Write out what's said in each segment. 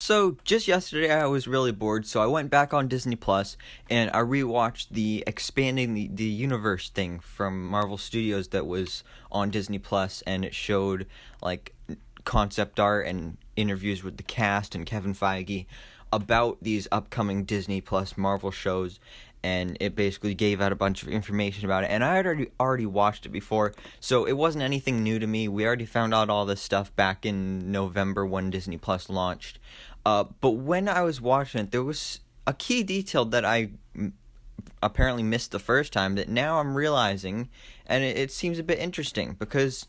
So, just yesterday I was really bored, so I went back on Disney Plus and I rewatched the expanding the universe thing from Marvel Studios that was on Disney Plus, and it showed like concept art and interviews with the cast and Kevin Feige about these upcoming Disney Plus Marvel shows, and it basically gave out a bunch of information about it. And I had already watched it before, so it wasn't anything new to me. We already found out all this stuff back in November when Disney Plus launched. But when I was watching it, there was a key detail that I apparently missed the first time that now I'm realizing, and it seems a bit interesting because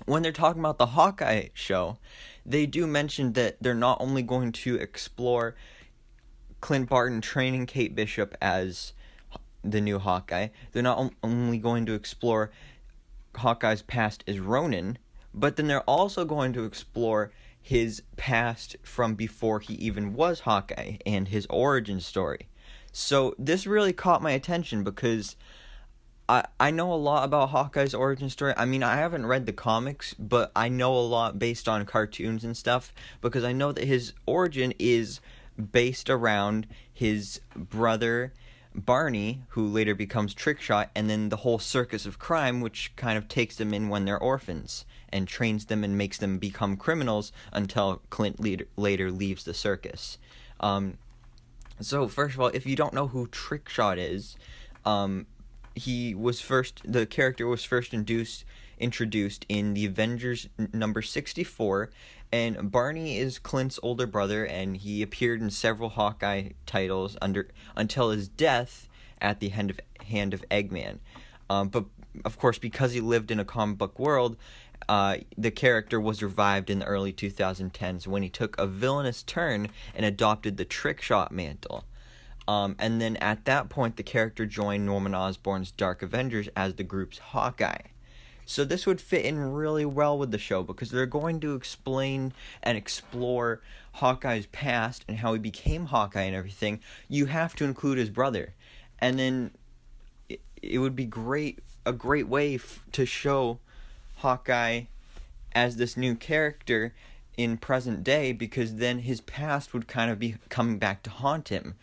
when they're talking about the Hawkeye show, they do mention that they're not only going to explore Clint Barton training Kate Bishop as the new Hawkeye, they're not only going to explore Hawkeye's past as Ronin, but then they're also going to explore his past from before he even was Hawkeye and his origin story. So this really caught my attention because I know a lot about Hawkeye's origin story. I mean, I haven't read the comics, but I know a lot based on cartoons and stuff because I know that his origin is based around his brother Barney, who later becomes Trickshot, and then the whole Circus of Crime, which kind of takes them in when they're orphans and trains them and makes them become criminals until Clint later leaves the circus. So first of all, if you don't know who Trickshot is, the character was first introduced in the Avengers number 64, and Barney is Clint's older brother, and he appeared in several Hawkeye titles until his death at the hand of Eggman. But of course, because he lived in a comic book world, the character was revived in the early 2010s when he took a villainous turn and adopted the Trickshot mantle. And then at that point, the character joined Norman Osborn's Dark Avengers as the group's Hawkeye. So this would fit in really well with the show because they're going to explain and explore Hawkeye's past and how he became Hawkeye and everything. You have to include his brother. And then it would be a great way to show Hawkeye as this new character in present day, because then his past would kind of be coming back to haunt him.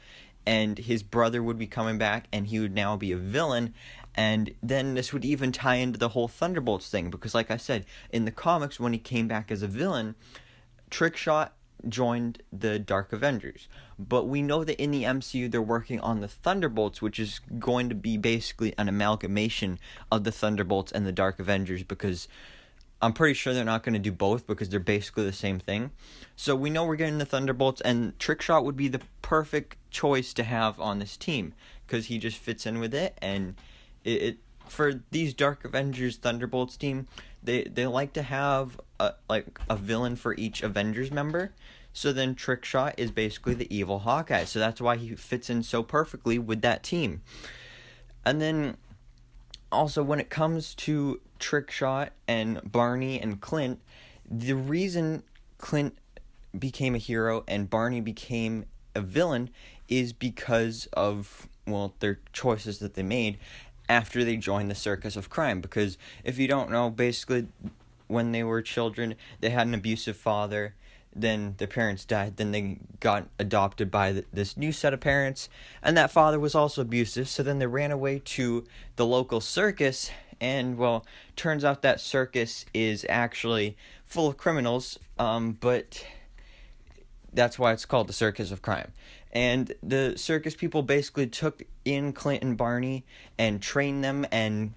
And his brother would be coming back, and he would now be a villain. And then this would even tie into the whole Thunderbolts thing, because like I said, in the comics, when he came back as a villain, Trickshot joined the Dark Avengers. But we know that in the MCU, they're working on the Thunderbolts, which is going to be basically an amalgamation of the Thunderbolts and the Dark Avengers, because I'm pretty sure they're not going to do both because they're basically the same thing. So we know we're getting the Thunderbolts, and Trickshot would be the perfect choice to have on this team because he just fits in with it. And it for these Dark Avengers Thunderbolts team, they like to have a villain for each Avengers member. So then Trickshot is basically the evil Hawkeye. So that's why he fits in so perfectly with that team. And then also when it comes to Trickshot and Barney and Clint, the reason Clint became a hero and Barney became a villain is because of, well, their choices that they made after they joined the Circus of Crime. Because if you don't know, basically when they were children, they had an abusive father, then their parents died, then they got adopted by this new set of parents, and that father was also abusive, so then they ran away to the local circus. And, well, turns out that circus is actually full of criminals, but that's why it's called the Circus of Crime. And the circus people basically took in Clint and Barney and trained them, and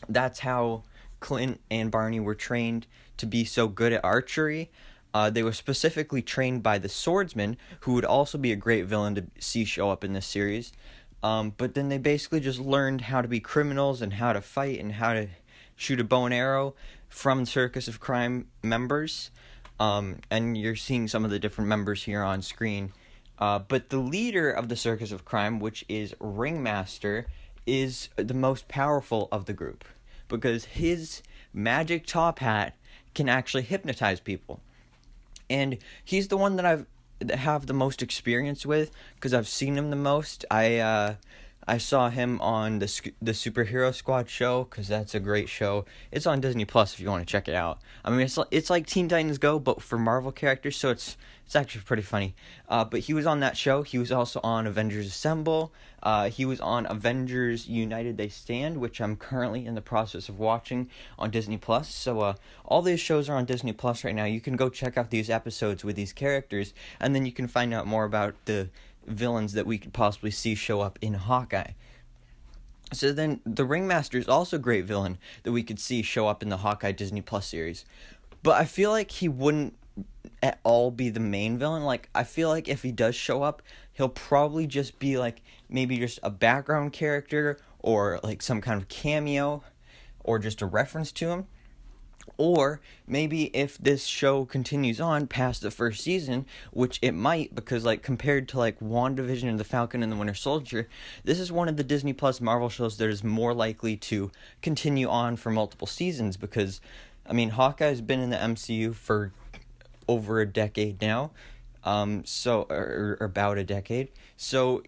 that's how Clint and Barney were trained to be so good at archery. They were specifically trained by the Swordsman, who would also be a great villain to see show up in this series. But then they basically just learned how to be criminals and how to fight and how to shoot a bow and arrow from Circus of Crime members. And you're seeing some of the different members here on screen. But the leader of the Circus of Crime, which is Ringmaster, is the most powerful of the group because his magic top hat can actually hypnotize people. And he's the one that I have the most experience with because I've seen him the most. I I saw him on the Superhero Squad show, because that's a great show. It's on Disney Plus if you want to check it out. I mean, it's like Teen Titans Go, but for Marvel characters, so it's actually pretty funny. But he was on that show. He was also on Avengers Assemble. He was on Avengers United They Stand, which I'm currently in the process of watching on Disney Plus. So all these shows are on Disney Plus right now. You can go check out these episodes with these characters, and then you can find out more about the villains that we could possibly see show up in Hawkeye. So then the Ringmaster is also a great villain that we could see show up in the Hawkeye Disney Plus series. But I feel like he wouldn't at all be the main villain. Like, I feel like if he does show up, he'll probably just be like maybe just a background character, or like some kind of cameo, or just a reference to him. Or maybe if this show continues on past the first season, which it might, because like compared to like WandaVision and the Falcon and the Winter Soldier, this is one of the Disney Plus Marvel shows that is more likely to continue on for multiple seasons, because I mean, Hawkeye's been in the MCU for over a decade now, or about a decade. So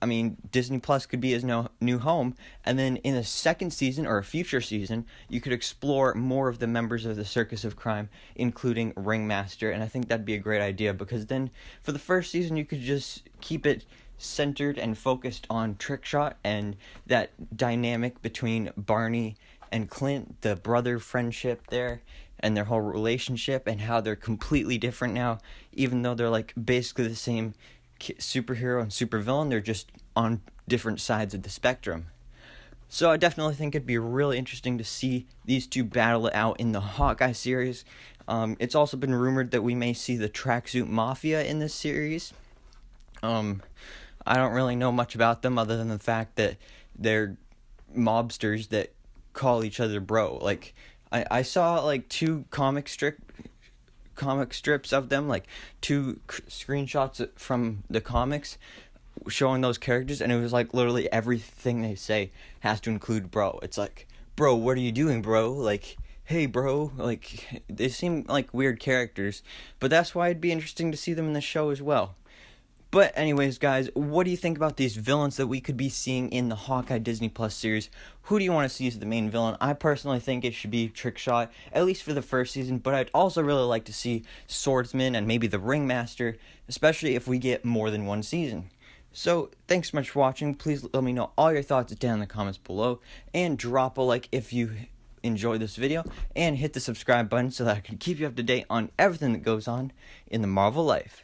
I mean, Disney Plus could be his new home, and then in a second season or a future season, you could explore more of the members of the Circus of Crime, including Ringmaster, and I think that'd be a great idea, because then for the first season, you could just keep it centered and focused on Trickshot and that dynamic between Barney and Clint, the brother friendship there, and their whole relationship, and how they're completely different now, even though they're like basically the same superhero and supervillain. They're just on different sides of the spectrum. So I definitely think it'd be really interesting to see these two battle it out in the Hawkeye series. It's also been rumored that we may see the Tracksuit Mafia in this series. I don't really know much about them other than the fact that they're mobsters that call each other bro. Like, I saw like two comic strips of them, like two screenshots from the comics showing those characters, and it was like literally everything they say has to include bro. It's like, bro, what are you doing, bro? Like, hey, bro. Like, they seem like weird characters, but that's why it'd be interesting to see them in the show as well. But anyways, guys, what do you think about these villains that we could be seeing in the Hawkeye Disney Plus series? Who do you want to see as the main villain? I personally think it should be Trickshot, at least for the first season, but I'd also really like to see Swordsman and maybe the Ringmaster, especially if we get more than one season. So, thanks so much for watching. Please let me know all your thoughts down in the comments below, and drop a like if you enjoyed this video, and hit the subscribe button so that I can keep you up to date on everything that goes on in the Marvel life.